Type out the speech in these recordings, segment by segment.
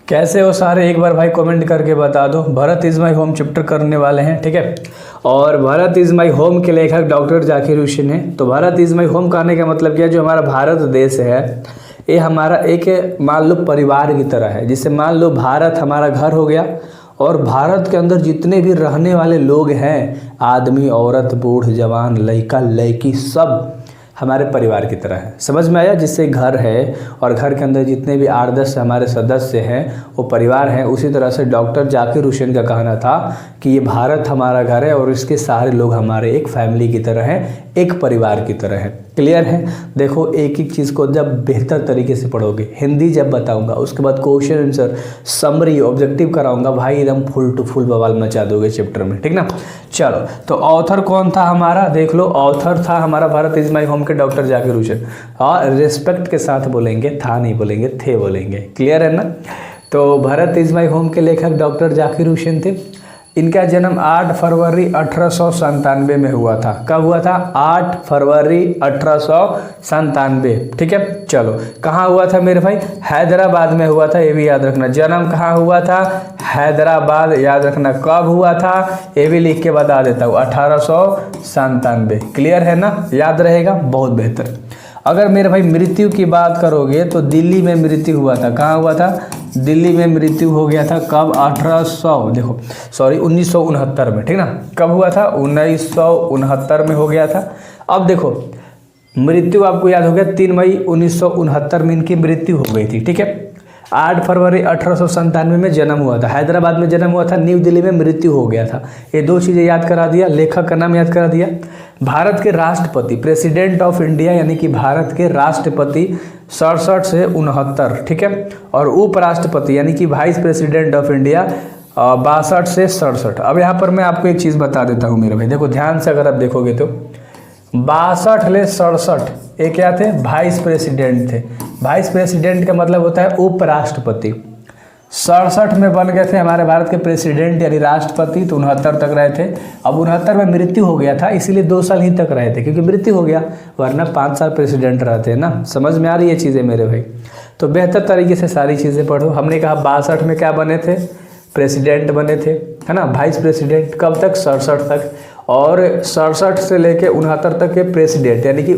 कैसे हो सारे, एक बार भाई कमेंट करके बता दो। Bharat is my home chapter करने वाले हैं, ठीक है। और भरत इज़ माई होम के लेखक डॉक्टर जाकिर हुसैन है। तो भरत इज़ माई होम कहने का मतलब क्या, जो हमारा भारत देश है ये हमारा एक मान लो परिवार की तरह है। जिससे मान लो भारत हमारा घर हो गया और भारत के अंदर जितने भी रहने वाले लोग हैं, आदमी औरत बूढ़ जवान लड़का लड़की, सब हमारे परिवार की तरह है। समझ में आया। जिससे घर है और घर के अंदर जितने भी 8-10 हमारे सदस्य हैं वो परिवार हैं। उसी तरह से डॉक्टर जाकिर हुसैन का कहना था कि ये भारत हमारा घर है और इसके सारे लोग हमारे एक फैमिली की तरह हैं, एक परिवार की तरह है। क्लियर है। देखो एक एक चीज़ को जब बेहतर तरीके से पढ़ोगे, हिंदी जब बताऊंगा उसके बाद क्वेश्चन आंसर समरी ऑब्जेक्टिव कराऊंगा, भाई एकदम फुल टू फुल बवाल मचा दोगे चैप्टर में, ठीक ना। चलो तो ऑथर कौन था हमारा, देख लो। ऑथर था हमारा भारत इज माई होम के डॉक्टर जाकिर हुसैन। और रिस्पेक्ट के साथ बोलेंगे, था नहीं बोलेंगे, थे बोलेंगे। क्लियर है ना। तो भारत इज माई होम के लेखक डॉक्टर जाकिर हुसैन थे। इनका जन्म 8 फरवरी 1897 में हुआ था। कब हुआ था? 8 फरवरी 1897, ठीक है। चलो कहाँ हुआ था मेरे भाई? हैदराबाद में हुआ था, ये भी याद रखना। जन्म कहाँ हुआ था? हैदराबाद, याद रखना। कब हुआ था ये भी लिख के बता देता हूँ, 1897। क्लियर है ना, याद रहेगा, बहुत बेहतर। अगर मेरे भाई मृत्यु की बात करोगे तो दिल्ली में मृत्यु हुआ था। कहाँ हुआ था? दिल्ली में मृत्यु हो गया था। कब? 1969 में, ठीक ना। कब हुआ था? 1969 में हो गया था। अब देखो मृत्यु आपको याद हो गया, 3 मई 1969 में इनकी मृत्यु हो गई थी, ठीक है। 8 फरवरी 1897 में जन्म हुआ था, हैदराबाद में जन्म हुआ था, न्यू दिल्ली में मृत्यु हो गया था। ये 2 चीज़ें याद करा दिया, लेखक का नाम याद करा दिया। भारत के राष्ट्रपति, प्रेसिडेंट ऑफ इंडिया, यानी कि भारत के राष्ट्रपति 67 से 69, ठीक है। और उपराष्ट्रपति यानी कि वाइस प्रेसिडेंट ऑफ इंडिया 62 से 67। अब यहाँ पर मैं आपको एक चीज़ बता देता हूँ मेरे भाई, देखो ध्यान से अगर आप देखोगे तो 62 ले 67 ये क्या थे? वाइस प्रेसिडेंट थे। वाइस प्रेसिडेंट का मतलब होता है उपराष्ट्रपति। 67 में बन गए थे हमारे भारत के प्रेसिडेंट यानी राष्ट्रपति, तो 69 तक रहे थे। अब 69 में मृत्यु हो गया था, इसीलिए 2 साल ही तक रहे थे, क्योंकि मृत्यु हो गया, वरना 5 साल प्रेसिडेंट रहते हैं ना। समझ में आ रही है चीज़ें मेरे भाई। तो बेहतर तरीके से सारी चीज़ें पढ़ो। हमने कहा 62 में क्या बने थे? प्रेसिडेंट बने थे, है ना, वाइस प्रेसिडेंट। कब तक? 67 तक। और 67 से लेके 69 तक के प्रेसिडेंट, यानी कि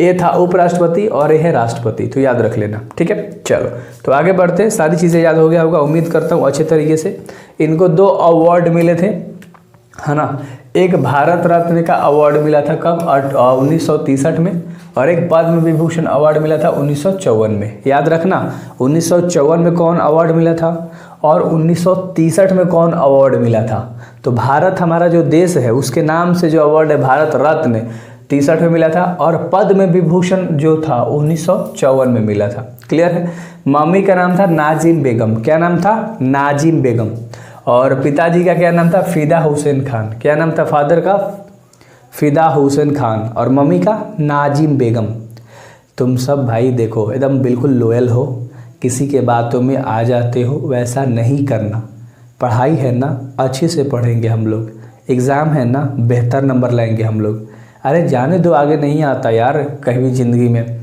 ये था उपराष्ट्रपति और ये है राष्ट्रपति, तो याद रख लेना, ठीक है। चलो तो आगे बढ़ते हैं। सारी चीज़ें याद हो गया होगा, उम्मीद करता हूँ अच्छे तरीके से। इनको 2 अवार्ड मिले थे, है ना। एक भारत रत्न का अवार्ड मिला था कब? 1963 में। और एक पद्म विभूषण अवार्ड मिला था 1954 में। याद रखना, 1954 में कौन अवार्ड मिला था और 1963 में कौन अवार्ड मिला था। तो भारत हमारा जो देश है उसके नाम से जो अवार्ड है भारत रत्न 63 में मिला था, और पद्म विभूषण जो था 1954 में मिला था। क्लियर है। मम्मी का नाम था नाजिम बेगम। क्या नाम था? नाजिम बेगम। और पिताजी का क्या नाम था? फिदा हुसैन खान। क्या नाम था फादर का? फिदा हुसैन खान। और मम्मी का नाजिम बेगम। तुम सब भाई देखो एकदम बिल्कुल लॉयल हो, किसी के बातों में आ जाते हो, वैसा नहीं करना। पढ़ाई है ना, अच्छे से पढ़ेंगे हम लोग। एग्ज़ाम है ना, बेहतर नंबर लाएंगे हम लोग। अरे जाने दो, आगे नहीं आता यार कहीं भी ज़िंदगी में।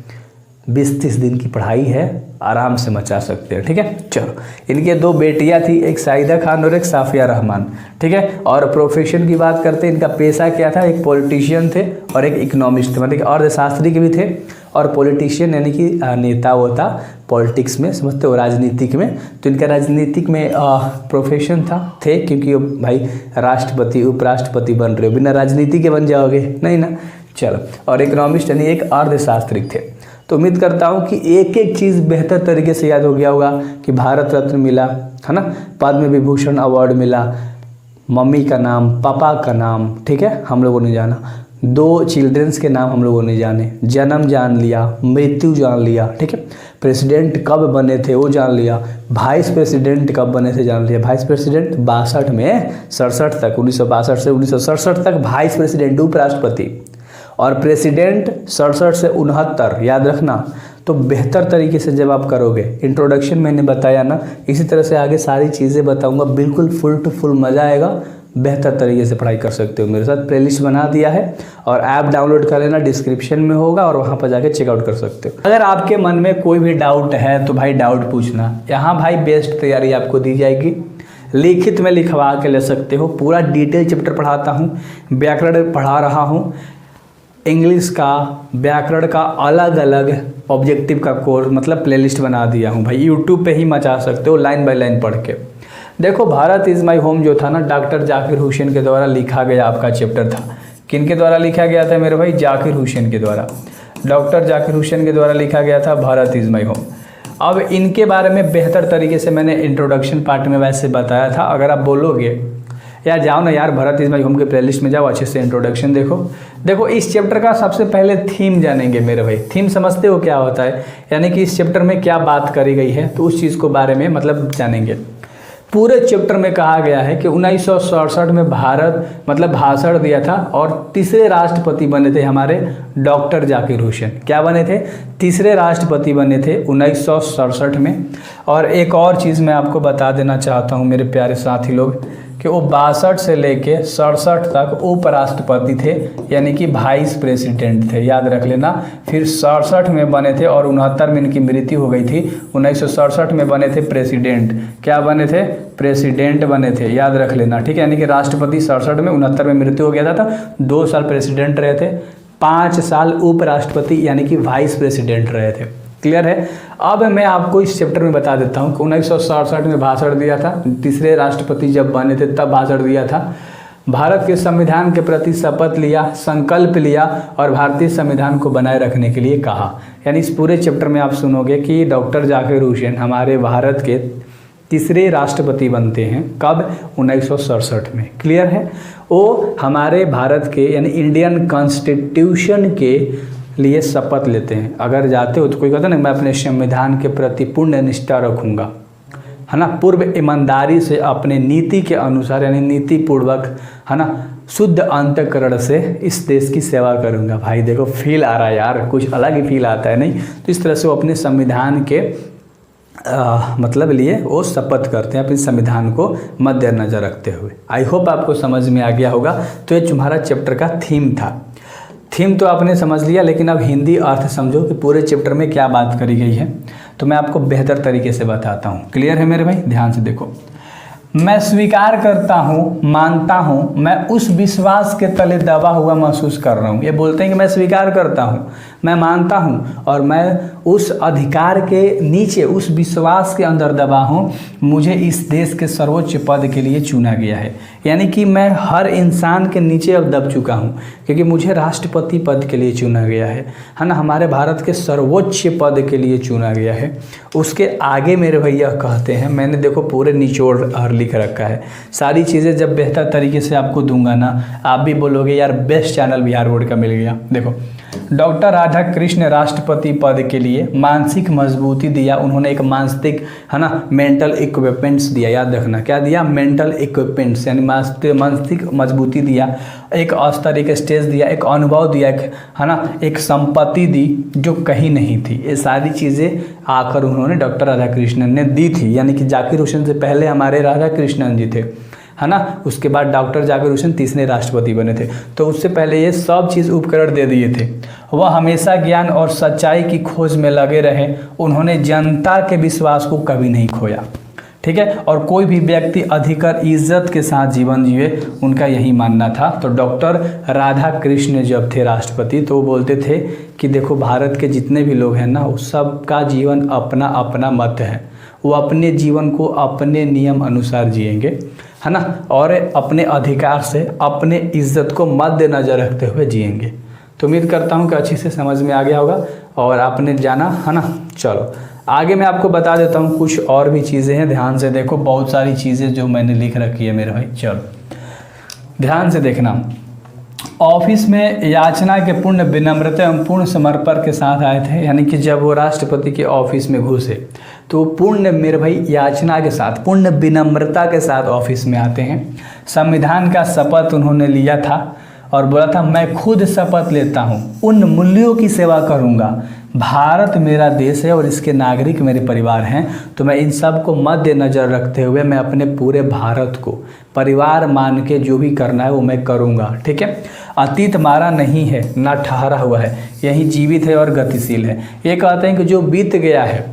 20-30 दिन की पढ़ाई है, आराम से मचा सकते हैं, ठीक है। चलो इनके 2 बेटियां थी, एक साहिदा खान और एक साफिया रहमान, ठीक है। और प्रोफेशन की बात करते हैं, इनका पेशा क्या था? एक पॉलिटिशियन थे और एक इकोनॉमिस्ट थे, मतलब अर्थशास्त्री के भी थे। और पॉलिटिशियन यानी कि नेता होता पॉलिटिक्स में, समझते हो, राजनीतिक में। तो इनका राजनीतिक में प्रोफेशन थे, क्योंकि भाई राष्ट्रपति उपराष्ट्रपति बन रहे हो, बिना राजनीति के बन जाओगे नहीं ना। चलो, और इकोनॉमिस्ट यानी एक अर्थशास्त्री थे। तो उम्मीद करता हूँ कि एक एक चीज़ बेहतर तरीके से याद हो गया होगा कि भारत रत्न मिला, है ना, पद्म विभूषण अवार्ड मिला, मम्मी का नाम, पापा का नाम, ठीक है, हम लोगों ने जाना। 2 चिल्ड्रंस के नाम हम लोगों ने जाने, जन्म जान लिया, मृत्यु जान लिया, ठीक है। प्रेसिडेंट कब बने थे वो जान लिया, वाइस प्रेसिडेंट कब बने थे जान लिया। वाइस प्रेसिडेंट 62 में 67 तक, 1962 से 1967 तक वाइस प्रेसिडेंट उपराष्ट्रपति, और प्रेसिडेंट 67 से 69, याद रखना। तो बेहतर तरीके से जब आप करोगे, इंट्रोडक्शन मैंने बताया ना, इसी तरह से आगे सारी चीज़ें बताऊंगा, बिल्कुल फुल टू फुल मज़ा आएगा। बेहतर तरीके से पढ़ाई कर सकते हो। मेरे साथ प्लेलिस्ट बना दिया है और ऐप डाउनलोड कर लेना, डिस्क्रिप्शन में होगा और वहाँ पर जाके चेकआउट कर सकते हो। अगर आपके मन में कोई भी डाउट है तो भाई डाउट पूछना, यहाँ भाई बेस्ट तैयारी आपको दी जाएगी, लिखित में लिखवा के ले सकते हो। पूरा डिटेल चैप्टर पढ़ाता हूँ, व्याकरण पढ़ा रहा हूँ, इंग्लिश का, व्याकरण का अलग अलग ऑब्जेक्टिव का कोर्स मतलब प्लेलिस्ट बना दिया हूँ भाई। यूट्यूब पे ही मचा सकते हो लाइन बाय लाइन पढ़ के। देखो भारत इज़ माई होम जो था ना, डॉक्टर जाकिर हुसैन के द्वारा लिखा गया आपका चैप्टर था। किन के द्वारा लिखा गया था मेरे भाई? जाकिर हुसैन के द्वारा, डॉक्टर जाकिर हुसैन के द्वारा लिखा गया था भारत इज़ माई होम। अब इनके बारे में बेहतर तरीके से मैंने इंट्रोडक्शन पार्ट में वैसे बताया था। अगर आप बोलोगे यार जाओ ना यार भारत इज़ माई होम के प्लेलिस्ट में जाओ, अच्छे से इंट्रोडक्शन देखो इस चैप्टर का सबसे पहले थीम जानेंगे मेरे भाई। थीम समझते हो क्या होता है? यानी कि इस चैप्टर में क्या बात करी गई है, तो उस चीज़ को बारे में मतलब जानेंगे। पूरे चैप्टर में कहा गया है कि 1967 में भारत मतलब भाषण दिया था और तीसरे राष्ट्रपति बने थे हमारे डॉक्टर जाकिर हुसैन। क्या बने थे? तीसरे राष्ट्रपति बने थे 1967 में। और एक और चीज़ मैं आपको बता देना चाहता हूँ मेरे प्यारे साथी लोग कि वो 62 से लेके 67 तक उपराष्ट्रपति थे, यानी कि वाइस प्रेसिडेंट थे, याद रख लेना। फिर 67 में बने थे और 69 में इनकी मृत्यु हो गई थी। 1967 में बने थे प्रेसिडेंट। क्या बने थे? प्रेसिडेंट बने थे, याद रख लेना, ठीक है। यानी कि राष्ट्रपति 67 में, 69 में मृत्यु हो गया था। 2 साल प्रेसिडेंट रहे थे, 5 साल उपराष्ट्रपति यानी कि वाइस प्रेसिडेंट रहे थे। क्लियर है? अब मैं आपको इस चैप्टर में बता देता हूँ कि 1967 में भाषण दिया था, तीसरे राष्ट्रपति जब बने थे तब भाषण दिया था। भारत के संविधान के प्रति शपथ लिया, संकल्प लिया और भारतीय संविधान को बनाए रखने के लिए कहा। यानी इस पूरे चैप्टर में आप सुनोगे कि डॉक्टर जाकिर हुसैन हमारे भारत के तीसरे राष्ट्रपति बनते हैं। कब? 1967 में। क्लियर है? वो हमारे भारत के यानी इंडियन कॉन्स्टिट्यूशन के लिए शपथ लेते हैं। अगर जाते हो तो कोई कहता ना मैं अपने संविधान के प्रति पूर्ण निष्ठा रखूँगा, है ना, पूर्व ईमानदारी से अपने नीति के अनुसार यानी नीति पूर्वक, है ना, शुद्ध अंतःकरण से इस देश की सेवा करूँगा। भाई देखो फील आ रहा है यार, कुछ अलग ही फील आता है नहीं? तो इस तरह से वो अपने संविधान के मतलब लिए वो शपथ करते हैं अपने संविधान को मद्देनजर रखते हुए। आई होप आपको समझ में आ गया होगा। तो ये तुम्हारा चैप्टर का थीम था। थीम तो आपने समझ लिया, लेकिन अब हिंदी अर्थ समझो कि पूरे चैप्टर में क्या बात करी गई है, तो मैं आपको बेहतर तरीके से बताता हूँ। क्लियर है मेरे भाई? ध्यान से देखो। मैं स्वीकार करता हूँ, मानता हूँ, मैं उस विश्वास के तले दबा हुआ महसूस कर रहा हूँ। ये बोलते हैं कि मैं स्वीकार करता हूँ, मैं मानता हूँ और मैं उस अधिकार के नीचे, उस विश्वास के अंदर दबा हूँ, मुझे इस देश के सर्वोच्च पद के लिए चुना गया है। यानी कि मैं हर इंसान के नीचे अब दब चुका हूँ क्योंकि मुझे राष्ट्रपति पद के लिए चुना गया है ना, हमारे भारत के सर्वोच्च पद के लिए चुना गया है। उसके आगे मेरे भैया कहते हैं, मैंने देखो पूरे निचोड़ और लिख रखा है सारी चीज़ें। जब बेहतर तरीके से आपको दूंगा ना, आप भी बोलोगे यार बेस्ट चैनल बिहार बोर्ड का मिल गया। देखो, डॉक्टर राधा कृष्ण राष्ट्रपति पद के लिए मानसिक मजबूती दिया। उन्होंने एक मानसिक, है ना, मेंटल इक्विपमेंट्स दिया। याद रखना क्या दिया? मेंटल इक्विपमेंट्स यानी मानसिक मजबूती दिया, एक स्तर, एक स्टेज दिया, एक अनुभव दिया, एक, है ना, एक संपत्ति दी जो कहीं नहीं थी। ये सारी चीज़ें आकर उन्होंने डॉक्टर राधा कृष्णन ने दी थी। यानी कि जाकिर हुसैन से पहले हमारे राधा कृष्णन जी थे, है ना, उसके बाद डॉक्टर जाकिर हुसैन तीसरे राष्ट्रपति बने थे। तो उससे पहले ये सब चीज़ उपकरण दे दिए थे। वह हमेशा ज्ञान और सच्चाई की खोज में लगे रहे। उन्होंने जनता के विश्वास को कभी नहीं खोया। ठीक है? और कोई भी व्यक्ति अधिकार इज्जत के साथ जीवन जिए, उनका यही मानना था। तो डॉक्टर राधा कृष्ण जब थे राष्ट्रपति तो वो बोलते थे कि देखो भारत के जितने भी लोग हैं ना, उस सबका जीवन अपना अपना मत है। वो अपने जीवन को अपने नियम अनुसार जिएंगे, है ना, और अपने अधिकार से अपने इज्जत को मद्देनजर रखते हुए जिएंगे। तो उम्मीद करता हूँ कि अच्छे से समझ में आ गया होगा और आपने जाना, है ना। चलो आगे मैं आपको बता देता हूँ कुछ और भी चीज़ें हैं। ध्यान से देखो, बहुत सारी चीज़ें जो मैंने लिख रखी है मेरे भाई। चलो ध्यान से देखना। ऑफिस में याचना के पूर्ण विनम्रता एवं पूर्ण समर्पण के साथ आए थे। यानी कि जब वो राष्ट्रपति के ऑफिस में घुसे तो पूर्ण, मेरे भाई, याचना के साथ, पूर्ण विनम्रता के साथ ऑफिस में आते हैं। संविधान का शपथ उन्होंने लिया था और बोला था मैं खुद शपथ लेता हूँ उन मूल्यों की सेवा करूँगा, भारत मेरा देश है और इसके नागरिक मेरे परिवार हैं, तो मैं इन सब को मद्देनज़र रखते हुए मैं अपने पूरे भारत को परिवार मान के जो भी करना है वो मैं करूँगा। ठीक है। अतीत मारा नहीं है, ना ठहरा हुआ है, यही जीवित है और गतिशील है। ये कहते हैं कि जो बीत गया है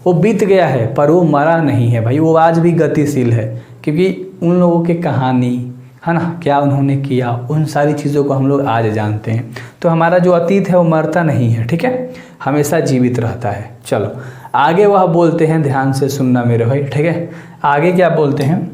वो बीत गया है, पर वो मरा नहीं है भाई, वो आज भी गतिशील है, क्योंकि उन लोगों की कहानी है ना, क्या उन्होंने किया, उन सारी चीज़ों को हम लोग आज जानते हैं। तो हमारा जो अतीत है वो मरता नहीं है, ठीक है, हमेशा जीवित रहता है। चलो आगे वह बोलते हैं, ध्यान से सुनना मेरे भाई, ठीक है। आगे क्या बोलते हैं,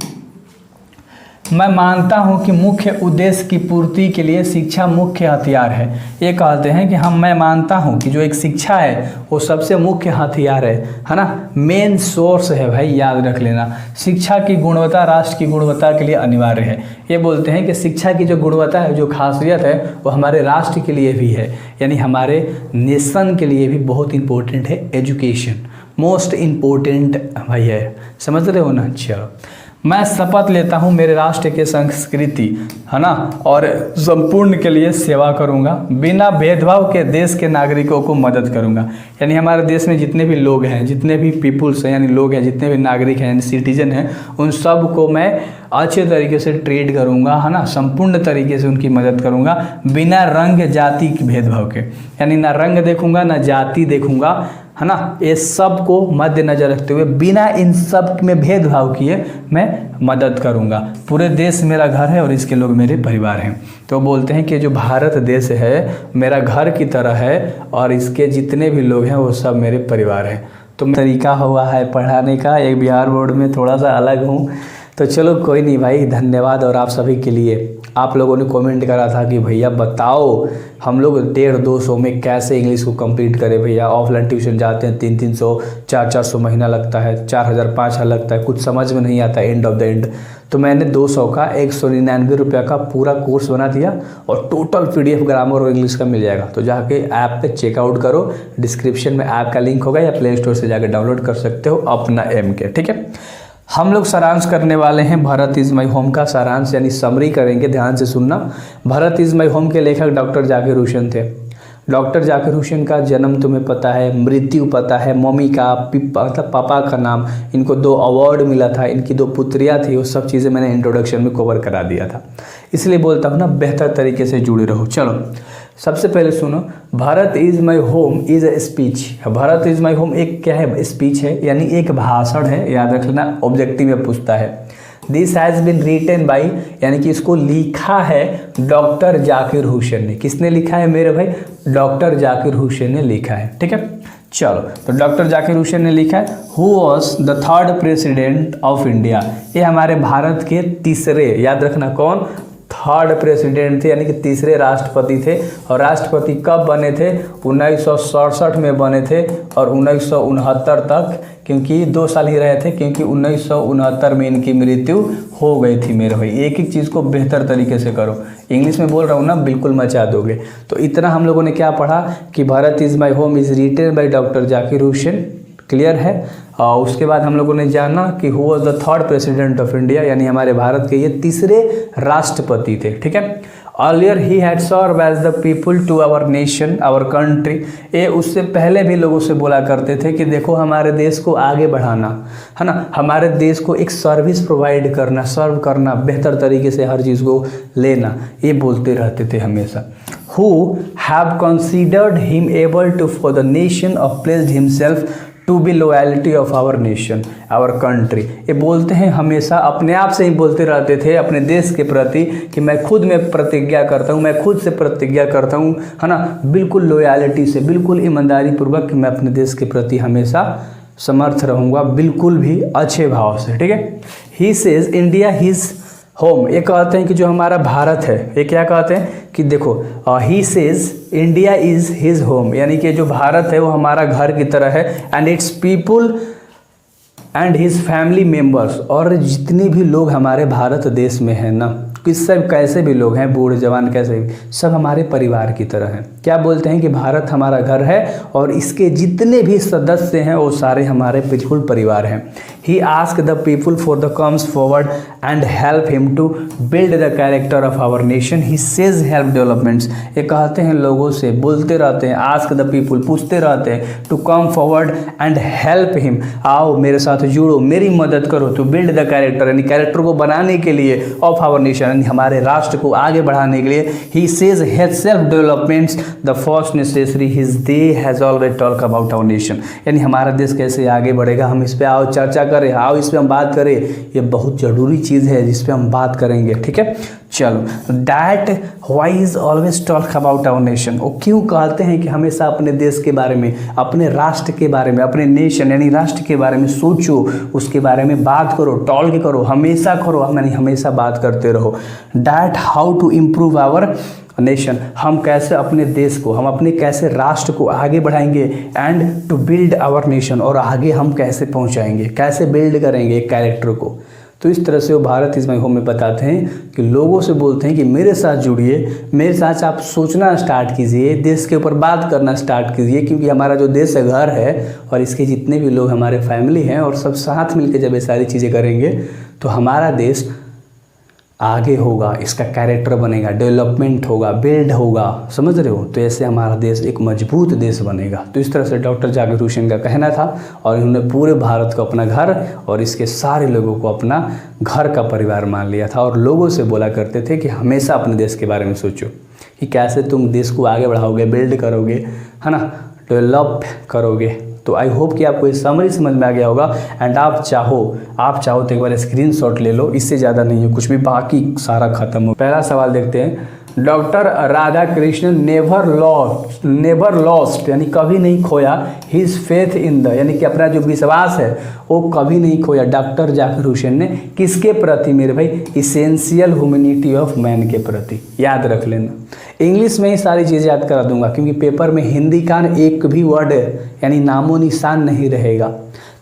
मैं मानता हूं कि मुख्य उद्देश्य की पूर्ति के लिए शिक्षा मुख्य हथियार है। ये कहते हैं कि मैं मानता हूं कि जो एक शिक्षा है वो सबसे मुख्य हथियार है ना, मेन सोर्स है भाई, याद रख लेना। शिक्षा की गुणवत्ता राष्ट्र की गुणवत्ता के लिए अनिवार्य है। ये बोलते हैं कि शिक्षा की जो गुणवत्ता है, जो खासियत है, वो हमारे राष्ट्र के लिए भी है, यानी हमारे नेशन के लिए भी बहुत इंपॉर्टेंट है। एजुकेशन मोस्ट इम्पोर्टेंट भाई है, समझ रहे हो ना। चलो मैं शपथ लेता हूँ मेरे राष्ट्र के संस्कृति है ना और संपूर्ण के लिए सेवा करूँगा, बिना भेदभाव के देश के नागरिकों को मदद करूँगा। यानी हमारे देश में जितने भी लोग हैं, जितने भी पीपुल्स हैं, यानी लोग हैं, जितने भी नागरिक हैं, यानी सिटीजन हैं, उन सब को मैं अच्छे तरीके से ट्रीट करूँगा, है ना, संपूर्ण तरीके से उनकी मदद करूँगा, बिना रंग जाति के भेदभाव के, यानी ना रंग देखूँगा ना जाति देखूँगा, है ना, ये सब को मद्देनजर रखते हुए बिना इन सब में भेदभाव किए मैं मदद करूंगा। पूरे देश मेरा घर है और इसके लोग मेरे परिवार हैं। तो बोलते हैं कि जो भारत देश है मेरा घर की तरह है और इसके जितने भी लोग हैं वो सब मेरे परिवार हैं। तो तरीका हुआ है पढ़ाने का, एक बिहार बोर्ड में थोड़ा सा अलग हूँ, तो चलो कोई नहीं भाई, धन्यवाद। और आप सभी के लिए, आप लोगों ने कमेंट करा था कि भैया बताओ हम लोग 150-200 में कैसे इंग्लिश को कंप्लीट करें। भैया ऑफलाइन ट्यूशन जाते हैं 300-300 400-400 महीना लगता है, 4000-5000 लगता है, कुछ समझ में नहीं आता एंड ऑफ द एंड। तो मैंने 200 का 199 रुपये का पूरा कोर्स बना दिया और टोटल PDF ग्रामर और इंग्लिश का मिल जाएगा। तो जाके ऐप पे चेकआउट करो, डिस्क्रिप्शन में ऐप का लिंक होगा या प्ले स्टोर से जाकर डाउनलोड कर सकते हो अपना MK, ठीक है। हम लोग सारांश करने वाले हैं भारत इज़ माई होम का सारांश, यानी समरी करेंगे, ध्यान से सुनना। भारत इज़ माई होम के लेखक डॉक्टर जाकिर हुसैन थे। डॉक्टर जाकिर हुसैन का जन्म तुम्हें पता है, मृत्यु पता है, मम्मी का मतलब पापा का नाम, इनको 2 अवार्ड मिला था, इनकी 2 पुत्रियाँ थी, वो सब चीज़ें मैंने इंट्रोडक्शन में कवर करा दिया था, इसलिए बोलता हूँ ना बेहतर तरीके से जुड़े रहो। चलो सबसे पहले सुनो, Bharat is my home is a speech. Bharat is my home एक क्या है, स्पीच है, यानी एक भाषण है, याद रखना, ऑब्जेक्टिव में पूछता है। This has been written by, यानी कि इसको लिखा है डॉक्टर जाकिर हुसैन ने। किसने लिखा है मेरे भाई, डॉक्टर जाकिर हुसैन ने लिखा है, ठीक है। चलो तो डॉक्टर जाकिर हुसैन ने लिखा है who was the 3rd president of India. ये हमारे भारत के तीसरे, याद रखना कौन, 3rd प्रेसिडेंट थे, यानी कि तीसरे राष्ट्रपति थे। और राष्ट्रपति कब बने थे, 1967 में बने थे और 1969 तक, क्योंकि 2 साल ही रहे थे, क्योंकि 1969 में इनकी मृत्यु हो गई थी मेरे भाई। एक एक चीज़ को बेहतर तरीके से करो, इंग्लिश में बोल रहा हूँ ना, बिल्कुल मचा दोगे। तो इतना हम लोगों ने क्या पढ़ा कि Bharat is my home is written by doctor Zakir Hussain, clear है। और उसके बाद हम लोगों ने जाना कि who was the 3rd president of India, यानी हमारे भारत के ये तीसरे राष्ट्रपति थे, ठीक है। Earlier he had served as the people to our nation our country. ये उससे पहले भी लोगों से बोला करते थे कि देखो हमारे देश को आगे बढ़ाना, है ना, हमारे देश को एक सर्विस प्रोवाइड करना, सर्व करना, बेहतर तरीके से हर चीज़ को लेना, ये बोलते रहते थे हमेशा। Who have considered him able to for the nation of pledged himself to be loyalty of our nation our country. ये बोलते हैं हमेशा, अपने आप से ही बोलते रहते थे अपने देश के प्रति कि मैं खुद में प्रतिज्ञा करता हूँ, मैं खुद से प्रतिज्ञा करता हूँ, है ना, बिल्कुल लॉयल्टी से, बिल्कुल ईमानदारी पूर्वक कि मैं अपने देश के प्रति हमेशा समर्थ रहूँगा, बिल्कुल भी अच्छे भाव से, ठीक है। He says India his home. ये कहते हैं कि जो हमारा भारत है, ये क्या कहते हैं कि देखो he says India is his home, यानी कि जो भारत है वो हमारा घर की तरह है। And its people and his family members, और जितने भी लोग हमारे भारत देश में हैं ना, किस सब कैसे भी लोग हैं, बूढ़े जवान कैसे भी, सब हमारे परिवार की तरह हैं। क्या बोलते हैं कि भारत हमारा घर है और इसके जितने भी सदस्य हैं वो सारे हमारे बिल्कुल परिवार हैं। He ask the people for the comes forward and help him to build the character of our nation. He says help developments, ये कहते हैं लोगों से, बोलते रहते हैं, आस्क द पीपुल, पूछते रहते हैं, to come forward and help him, आओ मेरे साथ जुड़ो, मेरी मदद करो, टू बिल्ड द कैरेक्टर, यानी कैरेक्टर को बनाने के लिए, ऑफ आवर नेशन, यानी हमारे राष्ट्र को आगे बढ़ाने के लिए। He says self developments the first necessary, his day has always talk about our nation, यानी हमारा देश कैसे आगे बढ़ेगा, हम इस पे आओ चर्चा करें, आओ इस पे हम बात करें, ये बहुत जरूरी चीज़ है जिस पे हम बात करेंगे। ठीक है, चलो, that why is always talk about our nation, वो क्यों कहते हैं कि हमेशा अपने देश के बारे में, अपने राष्ट्र के बारे में, अपने नेशन यानी राष्ट्र के बारे में सोचो, उसके बारे में बात करो, टॉक करो, हमेशा करो, यानी हमेशा बात करते रहो। That how to improve our nation, हम कैसे अपने देश को, हम अपने कैसे राष्ट्र को आगे बढ़ाएंगे, and to build our nation, और आगे हम कैसे पहुंचाएंगे, कैसे बिल्ड करेंगे एक कैरेक्टर को। तो इस तरह से वो भारत इज माय होम में बताते हैं कि लोगों से बोलते हैं कि मेरे साथ जुड़िए, मेरे साथ आप सोचना स्टार्ट कीजिए, देश के ऊपर बात करना स्टार्ट कीजिए, क्योंकि हमारा जो देश है घर है और इसके जितने भी लोग हमारे फैमिली हैं, और सब साथ मिलकर जब ये सारी चीज़ें करेंगे तो हमारा देश आगे होगा, इसका कैरेक्टर बनेगा, डेवलपमेंट होगा, बिल्ड होगा, समझ रहे हो। तो ऐसे हमारा देश एक मजबूत देश बनेगा। तो इस तरह से डॉक्टर जाकिर हुसैन का कहना था, और इन्होंने पूरे भारत को अपना घर और इसके सारे लोगों को अपना घर का परिवार मान लिया था, और लोगों से बोला करते थे कि हमेशा अपने देश के बारे में सोचो कि कैसे तुम देश को आगे बढ़ाओगे, बिल्ड करोगे, है ना, डेवलप करोगे। तो आई होप कि आपको ये समरी समझ में आ गया होगा। एंड आप चाहो तो एक बार स्क्रीनशॉट ले लो, इससे ज़्यादा नहीं है कुछ भी, बाकी सारा खत्म हो। पहला सवाल देखते हैं। Doctor Radha Krishnan never lost यानी कभी नहीं खोया, हिज फेथ इन द यानी कि अपना जो विश्वास है वो कभी नहीं खोया डॉक्टर जाकिर हुसैन ने किसके प्रति मेरे भाई, इसेंशियल ह्यूमैनिटी ऑफ मैन के प्रति। याद रख लेना, इंग्लिश में ही सारी चीज़ें याद करा दूंगा, क्योंकि पेपर में हिंदी का एक भी वर्ड यानी नामो निशान नहीं रहेगा।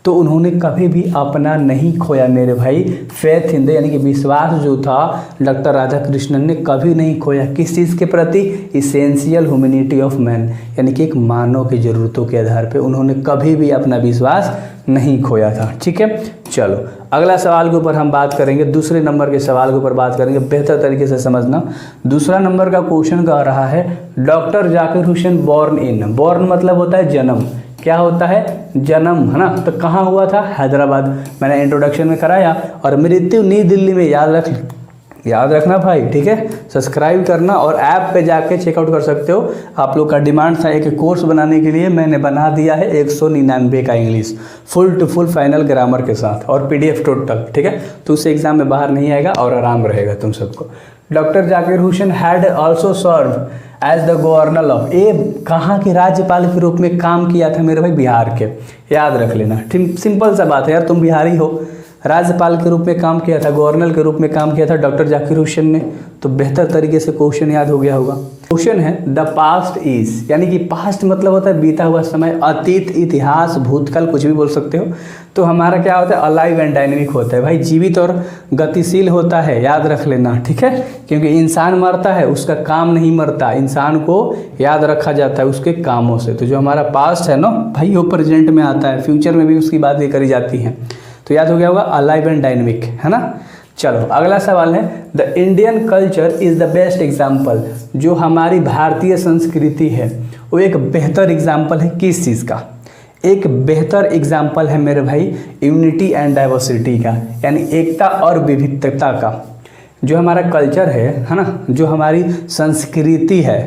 तो उन्होंने कभी भी अपना नहीं खोया मेरे भाई, फेथ इन द यानी कि विश्वास जो था डॉक्टर राधा कृष्णन ने कभी नहीं खोया, किस चीज़ के प्रति, इसेंशियल ह्यूमैनिटी ऑफ मैन यानी कि एक मानव की ज़रूरतों के आधार पे उन्होंने कभी भी अपना विश्वास नहीं खोया था। ठीक है, चलो अगला सवाल के ऊपर हम बात करेंगे, दूसरे नंबर के सवाल के ऊपर बात करेंगे, बेहतर तरीके से समझना। दूसरा नंबर का क्वेश्चन कह रहा है डॉक्टर जाकिर हुसैन बॉर्न मतलब होता है जन्म, क्या होता है, जन्म, है ना। तो कहाँ हुआ था, हैदराबाद, मैंने इंट्रोडक्शन में कराया। और मृत्यु नई दिल्ली में, याद रखना भाई, ठीक है। सब्सक्राइब करना और ऐप पे जाके चेकआउट कर सकते हो। आप लोग का डिमांड था एक कोर्स बनाने के लिए, मैंने बना दिया है 199 का English full to full final grammar के साथ और PDF टोटल, ठीक है। तो उससे एग्जाम में बाहर नहीं आएगा और आराम रहेगा तुम सबको। Doctor Zakir Hussain had also served as the governor of, ये कहाँ के राज्यपाल के रूप में काम किया था मेरे भाई, बिहार के। याद रख लेना, ठीक, सिंपल सा बात है यार, तुम बिहारी हो। राज्यपाल के रूप में काम किया था, गवर्नर के रूप में काम किया था डॉक्टर जाकिर हुसैन ने। तो बेहतर तरीके से क्वेश्चन याद हो गया होगा। क्वेश्चन है द पास्ट इज, यानी कि पास्ट मतलब होता है बीता हुआ समय, अतीत, इतिहास, भूतकाल, कुछ भी बोल सकते हो। तो हमारा क्या होता है, अलाइव एंड डायनेमिक होता है भाई, जीवित और गतिशील होता है। याद रख लेना, ठीक है, क्योंकि इंसान मरता है उसका काम नहीं मरता, इंसान को याद रखा जाता है उसके कामों से। तो जो हमारा पास्ट है ना भाई, वो प्रेजेंट में आता है, फ्यूचर में भी उसकी बातें करी जाती हैं। तो याद हो गया होगा, अलाइव एंड डायनेमिक, है ना। चलो अगला सवाल है the Indian culture is the best example, जो हमारी भारतीय संस्कृति है वो एक बेहतर एग्जाम्पल है किस चीज़ का, एक बेहतर एग्जाम्पल है मेरे भाई यूनिटी एंड डाइवर्सिटी का, यानी एकता और विविधता का। जो हमारा कल्चर है ना, जो हमारी संस्कृति है,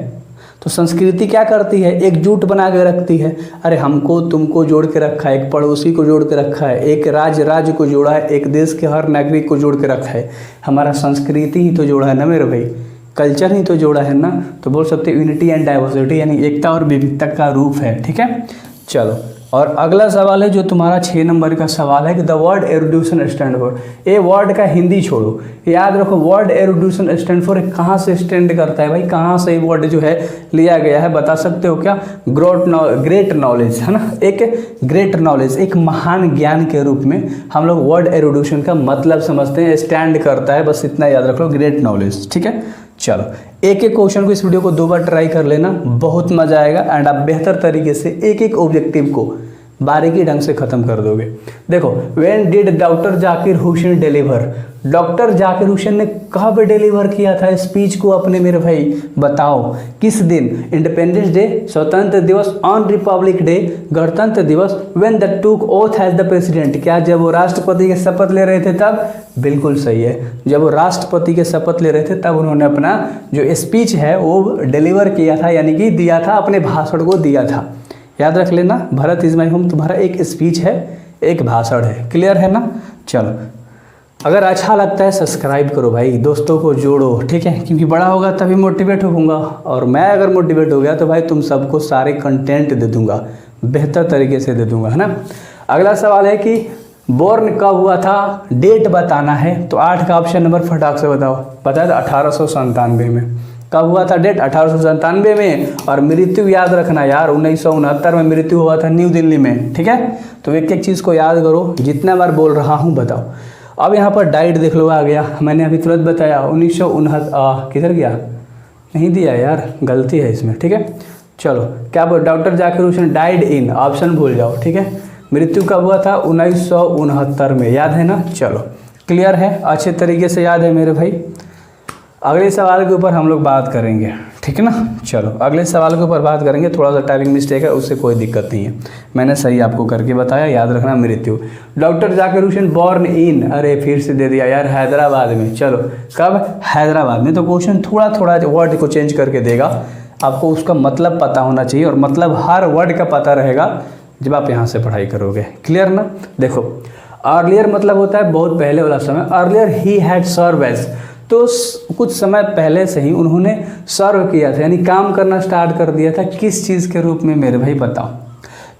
तो संस्कृति क्या करती है, एकजुट बना के रखती है। अरे हमको तुमको जोड़ के रखा है, एक पड़ोसी को जोड़ के रखा है, एक राज्य को जोड़ा है, एक देश के हर नागरिक को जोड़ के रखा है। हमारा संस्कृति ही तो जोड़ा है ना मेरे भाई, कल्चर ही तो जोड़ा है ना। तो बोल सकते हैं यूनिटी एंड डाइवर्सिटी यानी एकता और विविधता का रूप है, ठीक है। चलो और अगला सवाल है जो तुम्हारा 6 नंबर का सवाल है कि द वर्ड एरुडिशन स्टैंड फॉर, ये वर्ड का हिंदी छोड़ो, याद रखो वर्ड एरुडिशन स्टैंड फॉर कहाँ से स्टैंड करता है भाई, कहाँ से ये वर्ड जो है लिया गया है, बता सकते हो क्या, ग्रेट नॉलेज, है ना। एक ग्रेट नॉलेज, एक महान ज्ञान के रूप में हम लोग वर्ड एरुडिशन का मतलब समझते हैं, स्टैंड करता है, बस इतना याद रख लो, ग्रेट नॉलेज, ठीक है। चलो एक एक क्वेश्चन को इस वीडियो को 2 बार ट्राई कर लेना, बहुत मजा आएगा एंड आप बेहतर तरीके से एक एक ऑब्जेक्टिव को बारीकी ढंग से खत्म कर दोगे। देखो, when did doctor Zakir Hussain deliver, doctor Zakir Hussain ने कब डिलीवर किया था स्पीच को अपने मेरे भाई, बताओ किस दिन? इंडिपेंडेंस डे, स्वतंत्र दिवस, ऑन रिपब्लिक डे, गणतंत्र दिवस, व्हेन द टूक ओथ एज द प्रेसिडेंट, क्या जब वो राष्ट्रपति के शपथ ले रहे थे तब? बिल्कुल सही है, जब वो राष्ट्रपति के शपथ ले रहे थे तब उन्होंने अपना जो स्पीच है वो डिलीवर किया था, यानी कि दिया था, अपने भाषण को दिया था। याद रख लेना, भारत इज माई होम तुम्हारा एक स्पीच है, एक भाषण है। क्लियर है ना? चलो, अगर अच्छा लगता है सब्सक्राइब करो भाई, दोस्तों को जोड़ो, ठीक है, क्योंकि बड़ा होगा तभी मोटिवेट होऊंगा, और मैं अगर मोटिवेट हो गया तो भाई तुम सबको सारे कंटेंट दे दूंगा, बेहतर तरीके से दे दूंगा, है ना। अगला सवाल है कि बोर्न कब हुआ था, डेट बताना है। तो 8 का ऑप्शन नंबर फटाक से बताओ। बताया था 1897 में। कब हुआ था डेट? 1897 में। और मृत्यु याद रखना यार, 1969 में मृत्यु हुआ था न्यू दिल्ली में, ठीक है। तो एक एक चीज़ को याद करो, जितना बार बोल रहा हूँ बताओ। अब यहाँ पर डाइट देख लो, आ गया, मैंने अभी तुरंत बताया 1969। किधर गया? नहीं दिया यार, गलती है इसमें, ठीक है। चलो, क्या बोल, doctor Zakir Hussain died in, option भूल जाओ, ठीक है। मृत्यु कब हुआ था? 1969 में, याद है ना। चलो, क्लियर है, अच्छे तरीके से याद है मेरे भाई। अगले सवाल के ऊपर हम लोग बात करेंगे, ठीक है ना। चलो, अगले सवाल के ऊपर बात करेंगे, थोड़ा सा टाइपिंग मिस्टेक है, उससे कोई दिक्कत नहीं है, मैंने सही आपको करके बताया। याद रखना, मृत्यु doctor Zakir Hussain born in, अरे फिर से दे दिया यार, हैदराबाद में। चलो, कब? हैदराबाद में। तो क्वेश्चन थोड़ा थोड़ा वर्ड को चेंज करके देगा, आपको उसका मतलब पता होना चाहिए, और मतलब हर वर्ड का पता रहेगा जब आप यहाँ से पढ़ाई करोगे। क्लियर ना? देखो, अर्लियर मतलब होता है बहुत पहले वाला समय। Earlier he had served as, तो कुछ समय पहले से ही उन्होंने सर्व किया था, यानी काम करना स्टार्ट कर दिया था। किस चीज़ के रूप में मेरे भाई बताओ।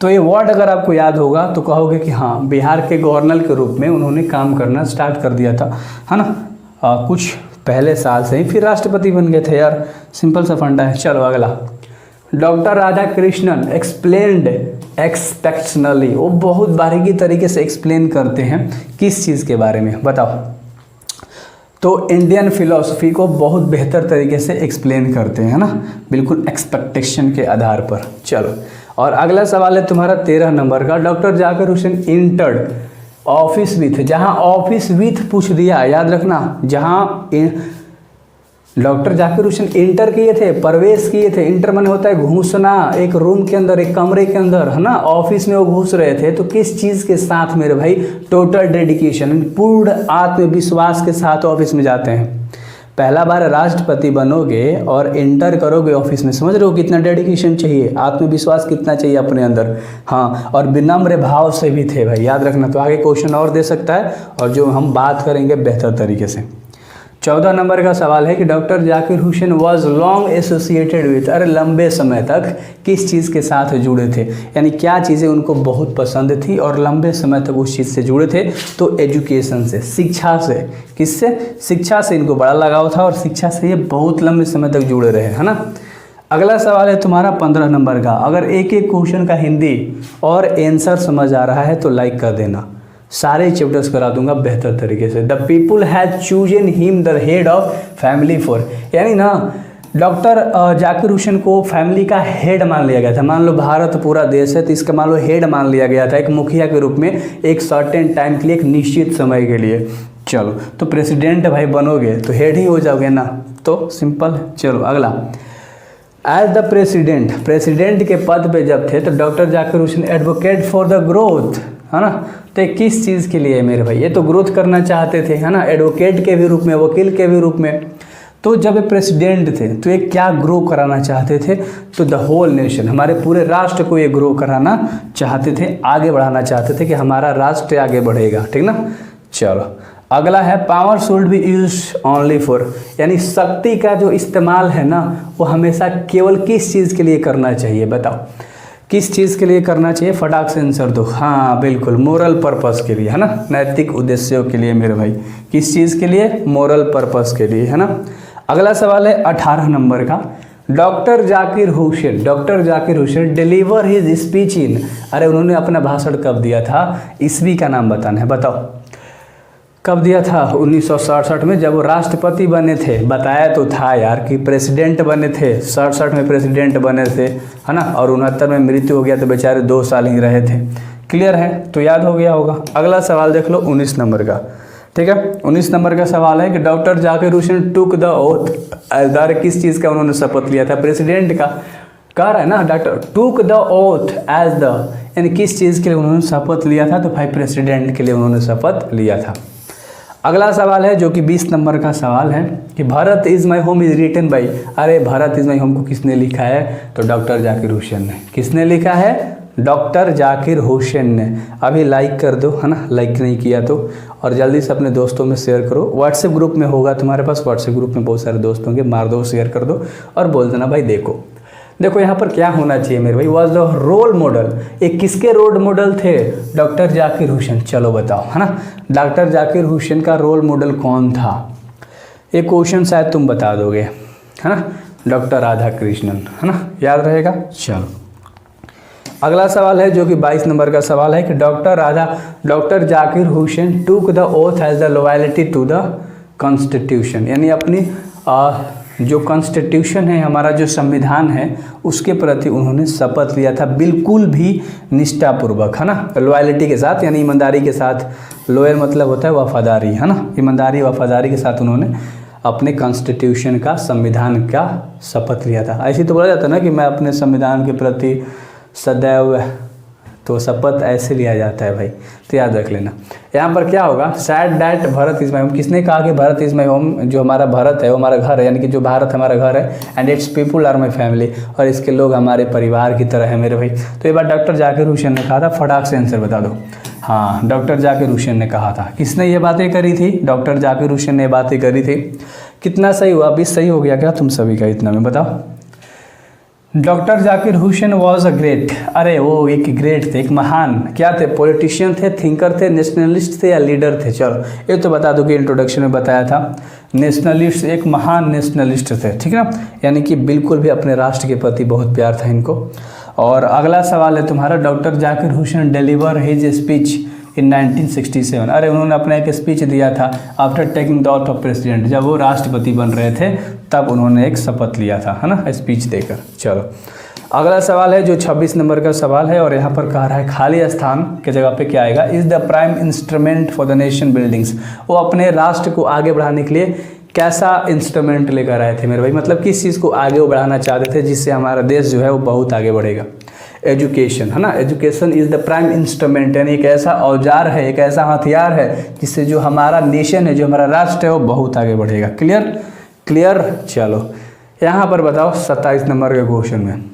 तो ये वर्ड अगर आपको याद होगा तो कहोगे कि हाँ, बिहार के गवर्नर के रूप में उन्होंने काम करना स्टार्ट कर दिया था, है ना। कुछ पहले साल से ही फिर राष्ट्रपति बन गए थे यार, सिंपल सा फंडा है। चलो अगला, डॉक्टर राधा कृष्णन एक्सप्लेन्ड एक्सपेक्शनली, वो बहुत बारीकी तरीके से एक्सप्लेन करते हैं किस चीज़ के बारे में बताओ। तो इंडियन फिलॉसफी को बहुत बेहतर तरीके से एक्सप्लेन करते हैं ना, बिल्कुल एक्सपेक्टेशन के आधार पर। चलो, और अगला सवाल है तुम्हारा 13 नंबर का, doctor Zakir Hussain entered office with, जहाँ ऑफिस विथ पूछ दिया, याद रखना, जहाँ डॉक्टर जाकिर हुसैन इंटर किए थे, प्रवेश किए थे। इंटर माने होता है घुसना, एक रूम के अंदर, एक कमरे के अंदर, है ना। ऑफिस में वो घुस रहे थे, तो किस चीज़ के साथ मेरे भाई? टोटल डेडिकेशन, पूर्ण आत्मविश्वास के साथ ऑफिस में जाते हैं। पहला बार राष्ट्रपति बनोगे और इंटर करोगे ऑफिस में, समझ रहे हो कितना डेडिकेशन चाहिए, आत्मविश्वास कितना चाहिए अपने अंदर। हाँ, और विनम्र भाव से भी थे भाई, याद रखना। तो आगे क्वेश्चन और दे सकता है, और जो हम बात करेंगे बेहतर तरीके से। 14 नंबर का सवाल है कि doctor Zakir Hussain was long associated with, अरे लंबे समय तक किस चीज़ के साथ जुड़े थे, यानी क्या चीज़ें उनको बहुत पसंद थी और लंबे समय तक उस चीज़ से जुड़े थे। तो एजुकेशन से, शिक्षा से। किससे? शिक्षा से इनको बड़ा लगाव था, और शिक्षा से ये बहुत लंबे समय तक जुड़े रहे, है ना। अगला सवाल है तुम्हारा 15 नंबर का। अगर एक एक क्वेश्चन का हिंदी और आंसर समझ आ रहा है तो लाइक कर देना, सारे चैप्टर्स करा दूंगा बेहतर तरीके से। The people has chosen him the head of family for, यानी ना डॉक्टर जाकिर हुसैन को फैमिली का हेड मान लिया गया था। मान लो भारत पूरा देश है, तो इसका मान लो हेड मान लिया गया था, एक मुखिया के रूप में, एक सर्टेन टाइम के लिए, एक निश्चित समय के लिए। चलो, तो प्रेसिडेंट भाई बनोगे तो हेड ही हो जाओगे ना, तो सिंपल। चलो अगला, एज द प्रेसिडेंट, प्रेसिडेंट के पद पे जब थे तो doctor Zakir Hussain advocate for the growth, है ना। तो किस चीज़ के लिए मेरे भाई? ये तो ग्रोथ करना चाहते थे, है ना, एडवोकेट के भी रूप में, वकील के भी रूप में। तो जब ये प्रेसिडेंट थे तो ये क्या ग्रो कराना चाहते थे? तो द होल नेशन, हमारे पूरे राष्ट्र को ये ग्रो कराना चाहते थे, आगे बढ़ाना चाहते थे कि हमारा राष्ट्र आगे बढ़ेगा, ठीक ना। चलो अगला है, power should be use only for, यानी शक्ति का जो इस्तेमाल है ना, वो हमेशा केवल किस चीज़ के लिए करना चाहिए बताओ, किस चीज़ के लिए करना चाहिए? फटाक से आंसर दो। हाँ बिल्कुल, मोरल पर्पस के लिए, है ना, नैतिक उद्देश्यों के लिए मेरे भाई। किस चीज़ के लिए? मोरल पर्पस के लिए, है ना। अगला सवाल है 18 नंबर का, doctor Zakir Hussain deliver his speech in, अरे उन्होंने अपना भाषण कब दिया था? ईस्वी का नाम बताना है, बताओ कब दिया था? 1967 में, जब वो राष्ट्रपति बने थे। बताया तो था यार कि प्रेसिडेंट बने थे, 67 में प्रेसिडेंट बने थे, है ना, और 69 में मृत्यु हो गया, तो बेचारे 2 साल ही रहे थे। क्लियर है? तो याद हो गया होगा। अगला सवाल देख लो 19 नंबर का, ठीक है। 19 नंबर का सवाल है कि doctor Zakir Hussain took the oath, किस चीज़ का उन्होंने शपथ लिया था? प्रेसिडेंट का। कह रहा है ना doctor took the oath as the, यानी किस चीज़ के लिए उन्होंने शपथ लिया था? तो भाई प्रेसिडेंट के लिए उन्होंने शपथ लिया था। अगला सवाल है जो कि 20 नंबर का सवाल है कि Bharat is my home is written by, अरे भारत इज़ माई होम को किसने लिखा है? तो डॉक्टर जाकिर हुसैन ने। किसने लिखा है? डॉक्टर जाकिर हुसैन ने। अभी लाइक कर दो, है ना, लाइक नहीं किया तो, और जल्दी से अपने दोस्तों में शेयर करो। व्हाट्सएप ग्रुप में होगा तुम्हारे पास, व्हाट्सएप ग्रुप में बहुत सारे दोस्त होंगे, मार दो, शेयर कर दो और बोल देना भाई देखो यहाँ पर क्या होना चाहिए मेरे भाई, वॉज द रोल मॉडल। एक किसके रोल मॉडल थे? डॉक्टर जाकिर हुसैन। चलो बताओ, है ना, डॉक्टर जाकिर हुसैन का रोल मॉडल कौन था? एक क्वेश्चन शायद तुम बता दोगे, है ना, डॉक्टर राधा कृष्णन, है ना, याद रहेगा। चलो अगला सवाल है जो कि 22 नंबर का सवाल है कि doctor Zakir Hussain took the oath as the loyalty to the constitution, यानी अपनी जो कॉन्स्टिट्यूशन है, हमारा जो संविधान है, उसके प्रति उन्होंने शपथ लिया था बिल्कुल भी निष्ठापूर्वक, है ना, लॉयल्टी के साथ, यानी ईमानदारी के साथ। लॉयल मतलब होता है वफादारी, है ना, ईमानदारी वफादारी के साथ उन्होंने अपने कॉन्स्टिट्यूशन का, संविधान का शपथ लिया था। ऐसे तो बोला जाता है ना कि मैं अपने संविधान के प्रति सदैव, तो शपथ ऐसे लिया जाता है भाई, तो याद रख लेना। यहाँ पर क्या होगा? Sad that Bharat is my home. किसने कहा कि भारत इज़ माई होम? जो हमारा भारत है वो हमारा घर है, यानी कि जो भारत हमारा घर है, and its people are my family, और इसके लोग हमारे परिवार की तरह है मेरे भाई। तो ये बात डॉक्टर जाकिर हुसैन ने कहा था। फटाक से आंसर बता दो। हाँ, डॉक्टर जाकिर हुसैन ने कहा था। किसने ये बातें करी थी? डॉक्टर जाकिर हुसैन ने बातें करी थी। कितना सही हुआ? 20 सही हो गया क्या तुम सभी का? इतना में बताओ। Doctor Zakir Hussain was a great, अरे वो एक ग्रेट थे, एक महान क्या थे? पॉलिटिशियन थे, थिंकर थे, नेशनलिस्ट थे या लीडर थे? चलो ये तो बता दो कि इंट्रोडक्शन में बताया था, नेशनलिस्ट, एक महान नेशनलिस्ट थे, ठीक है ना, यानी कि बिल्कुल भी अपने राष्ट्र के प्रति बहुत प्यार था इनको। और अगला सवाल है तुम्हारा, doctor Zakir Hussain deliver his speech in 1967, अरे उन्होंने अपना एक स्पीच दिया था after taking the auth of president, जब वो राष्ट्रपति बन रहे थे तब उन्होंने एक शपथ लिया था, है ना, स्पीच देकर। चलो अगला सवाल है जो 26 नंबर का सवाल है, और यहाँ पर कह रहा है खाली स्थान के जगह पे क्या आएगा? Is the prime instrument for the nation buildings, वो अपने राष्ट्र को आगे बढ़ाने के लिए कैसा इंस्ट्रूमेंट लेकर आए थे मेरे भाई? मतलब किस चीज़ को आगे वो बढ़ाना चाहते थे जिससे हमारा देश जो है वो बहुत आगे बढ़ेगा? एजुकेशन, है ना, education is the prime instrument, यानी एक ऐसा औजार है, एक ऐसा हथियार है जिससे जो हमारा नेशन है, जो हमारा राष्ट्र है, वो बहुत आगे बढ़ेगा। क्लियर। चलो यहाँ पर बताओ 27 नंबर के क्वेश्चन में,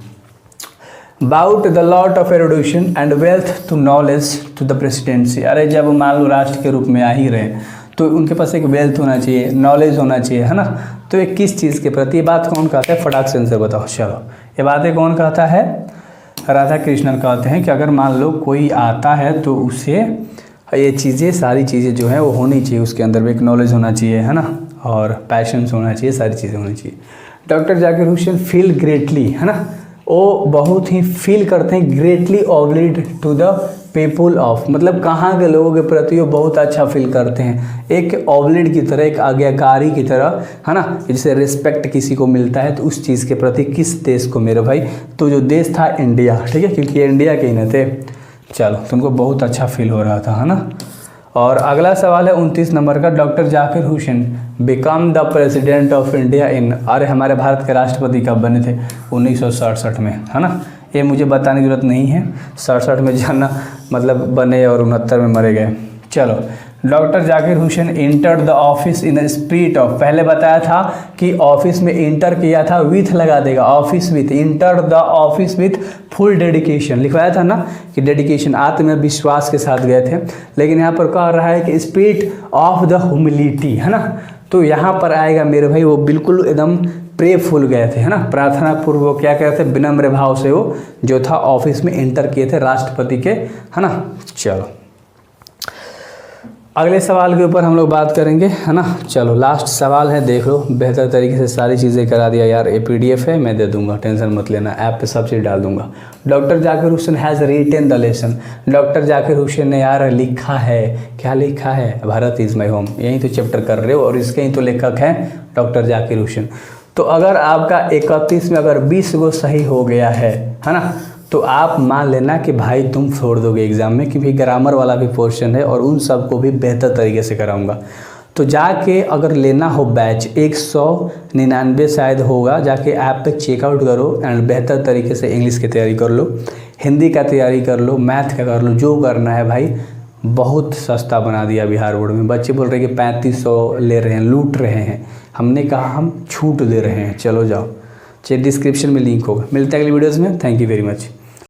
bout the lot of erudition and wealth to knowledge to the presidency, अरे जब मान लो राष्ट्र के रूप में आ ही रहे तो उनके पास एक वेल्थ होना चाहिए, नॉलेज होना चाहिए, है ना, तो ये किस चीज़ के प्रति? ये बात कौन कहता है? फटाक से आंसर बताओ। चलो ये बातें कौन कहता है? राधा कृष्णन कहते हैं कि अगर मान लो कोई आता है तो उसे ये चीज़ें, सारी चीज़ें जो है वो होनी चाहिए, उसके अंदर भी एक नॉलेज होना चाहिए, है ना, और पैशंस होना चाहिए, सारी चीज़ें होनी चाहिए। Doctor Zakir Hussain feel greatly, है ना, वो बहुत ही फील करते हैं greatly obliged to the people of, मतलब कहाँ के लोगों के प्रति वो बहुत अच्छा फील करते हैं, एक ऑब्लिड की तरह, एक आज्ञाकारी की तरह, है ना, जैसे रिस्पेक्ट किसी को मिलता है तो उस चीज़ के प्रति। किस देश को मेरे भाई? तो जो देश था इंडिया, ठीक है, क्योंकि इंडिया के ही न थे। चलो तुमको बहुत अच्छा फील हो रहा था, है ना। और अगला सवाल है 29 नंबर का, doctor Zakir Hussain become the president of India in, अरे हमारे भारत के राष्ट्रपति कब बने थे? 1967 में, है ना, ये मुझे बताने की जरूरत नहीं है, 67 में जाना मतलब बने और 69 में मरे गए। चलो doctor Zakir Hussain enter the office in spirit of, पहले बताया था कि ऑफिस में इंटर किया था, विथ लगा देगा, office with, enter the office with full dedication, लिखवाया था ना कि डेडिकेशन, आत्मविश्वास के साथ गए थे, लेकिन यहाँ पर कह रहा है कि स्पिरिट ऑफ द ह्यूमिलिटी, है ना, तो यहाँ पर आएगा मेरे भाई वो बिल्कुल एकदम प्रेफुल गए थे, है ना, प्रार्थना पूर्वक, क्या कहते हैं, विनम्र भाव से वो जो था ऑफिस में इंटर किए थे राष्ट्रपति के, है ना। चलो अगले सवाल के ऊपर हम लोग बात करेंगे, है ना। चलो लास्ट सवाल है, देख लो। बेहतर तरीके से सारी चीज़ें करा दिया यार। ये PDF है, मैं दे दूंगा, टेंशन मत लेना, ऐप पे सब चीज़ डाल दूंगा। Doctor Zakir Hussain has written the lesson. Doctor Zakir Hussain ने यार लिखा है, क्या लिखा है? Bharat is my home. यही तो चैप्टर कर रहे हो और इसके ही तो लेखक हैं डॉक्टर जाकिर हुसैन। तो अगर आपका 31 में अगर 20 गो सही हो गया है ना, तो आप मान लेना कि भाई तुम छोड़ दोगे एग्ज़ाम में, क्योंकि ग्रामर वाला भी पोर्शन है और उन सब को भी बेहतर तरीके से कराऊंगा। तो जाके अगर लेना हो बैच 199 शायद होगा, जाके ऐप पे चेकआउट करो एंड बेहतर तरीके से इंग्लिश की तैयारी कर लो, हिंदी का तैयारी कर लो, मैथ का कर लो, जो करना है भाई। बहुत सस्ता बना दिया बिहार बोर्ड में। बच्चे बोल रहे हैं कि 3500 ले रहे हैं, लूट रहे हैं। हमने कहा हम छूट दे रहे हैं। चलो जाओ, डिस्क्रिप्शन में लिंक होगा। मिलते हैं अगली वीडियोज़ में। Thank you very much.